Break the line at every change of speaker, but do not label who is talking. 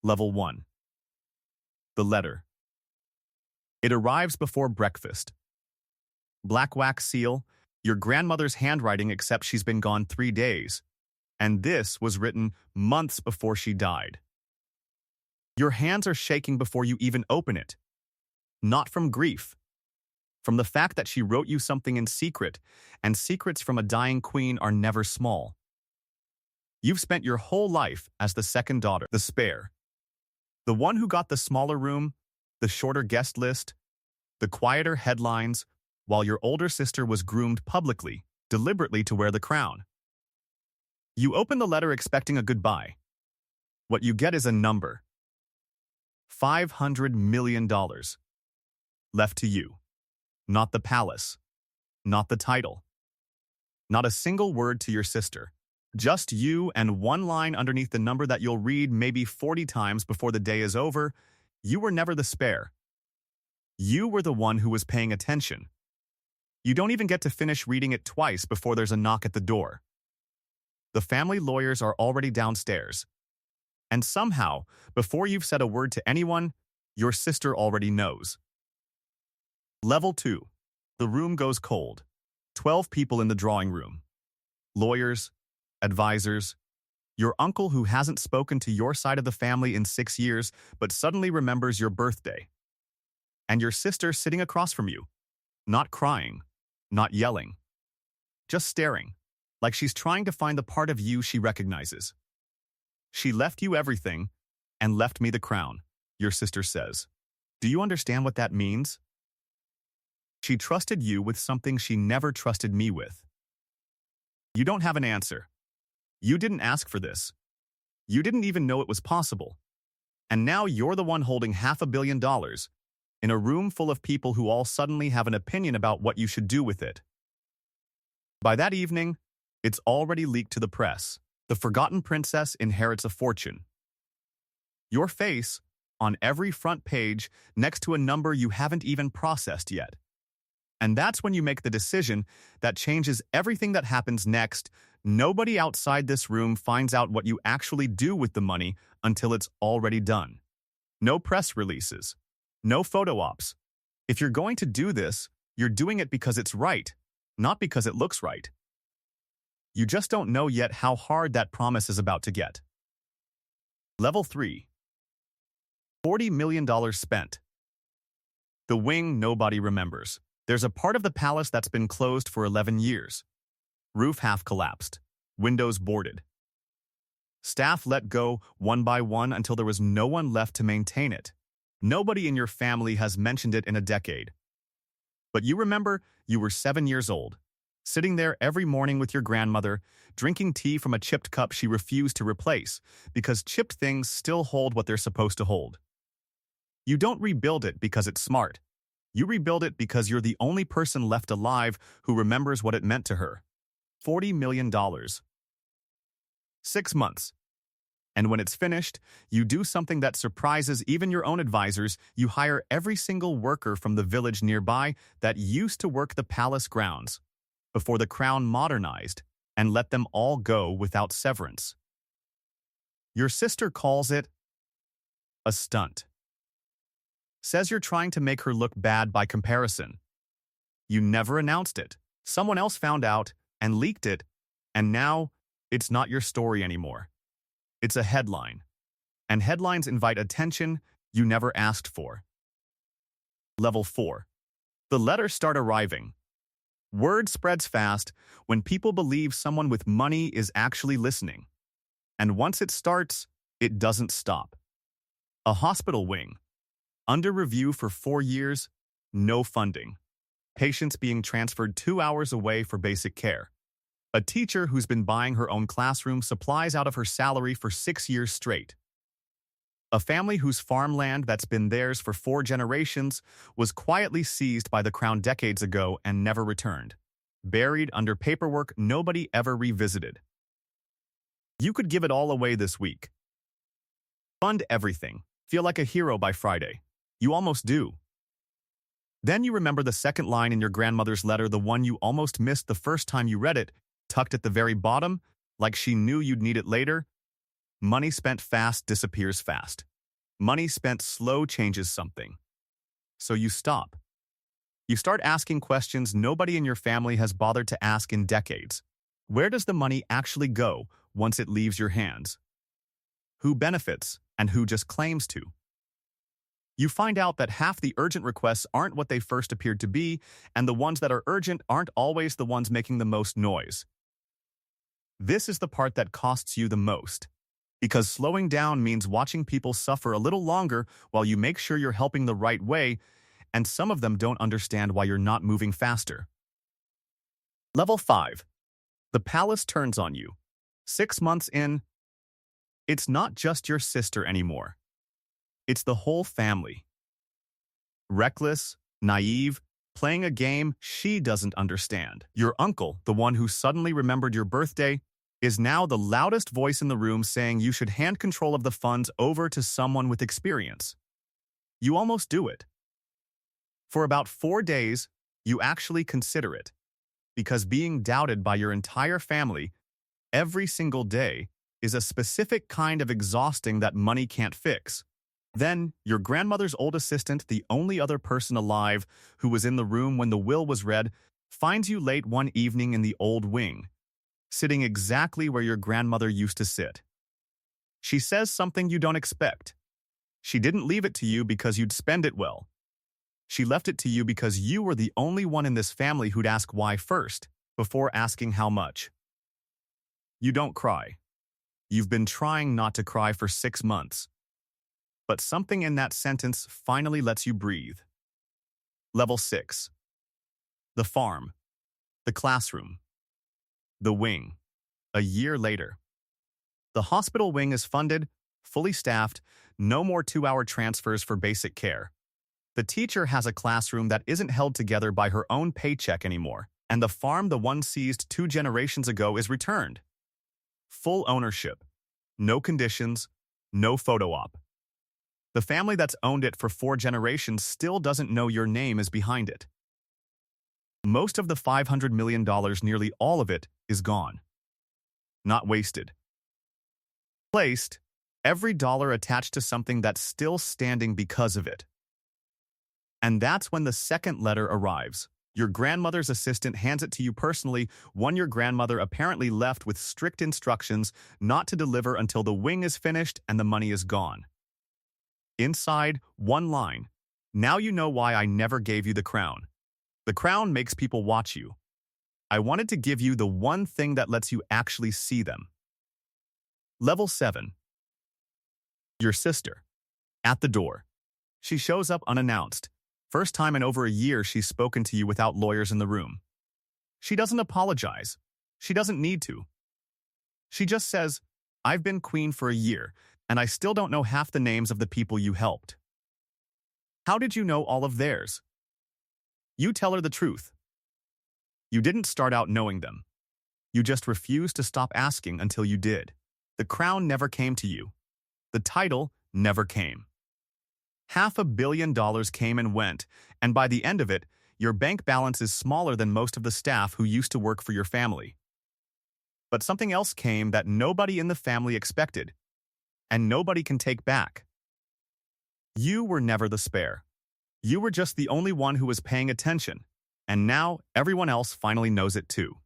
Level 1. The letter. It arrives before breakfast. Black wax seal, your grandmother's handwriting except she's been gone 3 days. And this was written months before she died. Your hands are shaking before you even open it. Not from grief. From the fact that she wrote you something in secret, and secrets from a dying queen are never small. You've spent your whole life as the second daughter, the spare. The one who got the smaller room, the shorter guest list, the quieter headlines, while your older sister was groomed publicly, deliberately to wear the crown. You open the letter expecting a goodbye. What you get is a number. $500 million. Left to you. Not the palace. Not the title. Not a single word to your sister. Just you and one line underneath the number that you'll read maybe 40 times before the day is over. You were never the spare. You were the one who was paying attention. You don't even get to finish reading it twice before there's a knock at the door. The family lawyers are already downstairs. And somehow, before you've said a word to anyone, your sister already knows. Level 2. The room goes cold. 12 people in the drawing room. Lawyers, advisors, your uncle who hasn't spoken to your side of the family in 6 years but suddenly remembers your birthday. And your sister sitting across from you. Not crying, not yelling. Just staring, like she's trying to find the part of you she recognizes. She left you everything and left me the crown, your sister says. Do you understand what that means? She trusted you with something she never trusted me with. You don't have an answer. You didn't ask for this. You didn't even know it was possible. And now you're the one holding $500 million in a room full of people who all suddenly have an opinion about what you should do with it. By that evening, it's already leaked to the press. The forgotten princess inherits a fortune. Your face on every front page next to a number you haven't even processed yet. And that's when you make the decision that changes everything that happens next. Nobody outside this room finds out what you actually do with the money until it's already done. No press releases. No photo ops. If you're going to do this, you're doing it because it's right, not because it looks right. You just don't know yet how hard that promise is about to get. Level 3. $40 million spent. The wing nobody remembers. There's a part of the palace that's been closed for 11 years. Roof half collapsed. Windows boarded. Staff let go one by one until there was no one left to maintain it. Nobody in your family has mentioned it in a decade. But you remember you were 7 years old, sitting there every morning with your grandmother, drinking tea from a chipped cup she refused to replace because chipped things still hold what they're supposed to hold. You don't rebuild it because it's smart. You rebuild it because you're the only person left alive who remembers what it meant to her. $40 million. 6 months. And when it's finished, you do something that surprises even your own advisors. You hire every single worker from the village nearby that used to work the palace grounds before the crown modernized and let them all go without severance. Your sister calls it a stunt. Says you're trying to make her look bad by comparison. You never announced it. Someone else found out and leaked it, and now it's not your story anymore. It's a headline, and headlines invite attention you never asked for. Level 4. The letters start arriving. Word spreads fast when people believe someone with money is actually listening. And once it starts, it doesn't stop. A hospital wing. Under review for 4 years, no funding. Patients being transferred 2 hours away for basic care. A teacher who's been buying her own classroom supplies out of her salary for 6 years straight. A family whose farmland that's been theirs for 4 generations was quietly seized by the crown decades ago and never returned. Buried under paperwork nobody ever revisited. You could give it all away this week. Fund everything. Feel like a hero by Friday. You almost do. Then you remember the second line in your grandmother's letter, the one you almost missed the first time you read it, tucked at the very bottom, like she knew you'd need it later. Money spent fast disappears fast. Money spent slow changes something. So you stop. You start asking questions nobody in your family has bothered to ask in decades. Where does the money actually go once it leaves your hands? Who benefits and who just claims to? You find out that half the urgent requests aren't what they first appeared to be, and the ones that are urgent aren't always the ones making the most noise. This is the part that costs you the most, because slowing down means watching people suffer a little longer while you make sure you're helping the right way, and some of them don't understand why you're not moving faster. Level 5. The palace turns on you. 6 months in, it's not just your sister anymore. It's the whole family. Reckless, naive, playing a game she doesn't understand. Your uncle, the one who suddenly remembered your birthday, is now the loudest voice in the room saying you should hand control of the funds over to someone with experience. You almost do it. For about 4 days, you actually consider it, because being doubted by your entire family every single day is a specific kind of exhausting that money can't fix. Then, your grandmother's old assistant, the only other person alive who was in the room when the will was read, finds you late one evening in the old wing, sitting exactly where your grandmother used to sit. She says something you don't expect. She didn't leave it to you because you'd spend it well. She left it to you because you were the only one in this family who'd ask why first, before asking how much. You don't cry. You've been trying not to cry for 6 months. But something in that sentence finally lets you breathe. Level 6. The farm. The classroom. The wing. A year later. The hospital wing is funded, fully staffed, no more 2-hour transfers for basic care. The teacher has a classroom that isn't held together by her own paycheck anymore, and the farm the one seized 2 generations ago is returned. Full ownership. No conditions. No photo op. The family that's owned it for 4 generations still doesn't know your name is behind it. Most of the $500 million, nearly all of it, is gone. Not wasted. Placed, every dollar attached to something that's still standing because of it. And that's when the second letter arrives. Your grandmother's assistant hands it to you personally, one your grandmother apparently left with strict instructions not to deliver until the wing is finished and the money is gone. Inside, one line. Now you know why I never gave you the crown. The crown makes people watch you. I wanted to give you the one thing that lets you actually see them. Level 7. Your sister. At the door. She shows up unannounced. First time in over a year she's spoken to you without lawyers in the room. She doesn't apologize. She doesn't need to. She just says, I've been queen for a year, and I still don't know half the names of the people you helped. How did you know all of theirs? You tell her the truth. You didn't start out knowing them. You just refused to stop asking until you did. The crown never came to you. The title never came. $500 million came and went, and by the end of it, your bank balance is smaller than most of the staff who used to work for your family. But something else came that nobody in the family expected, and nobody can take back. You were never the spare. You were just the only one who was paying attention, and now everyone else finally knows it too.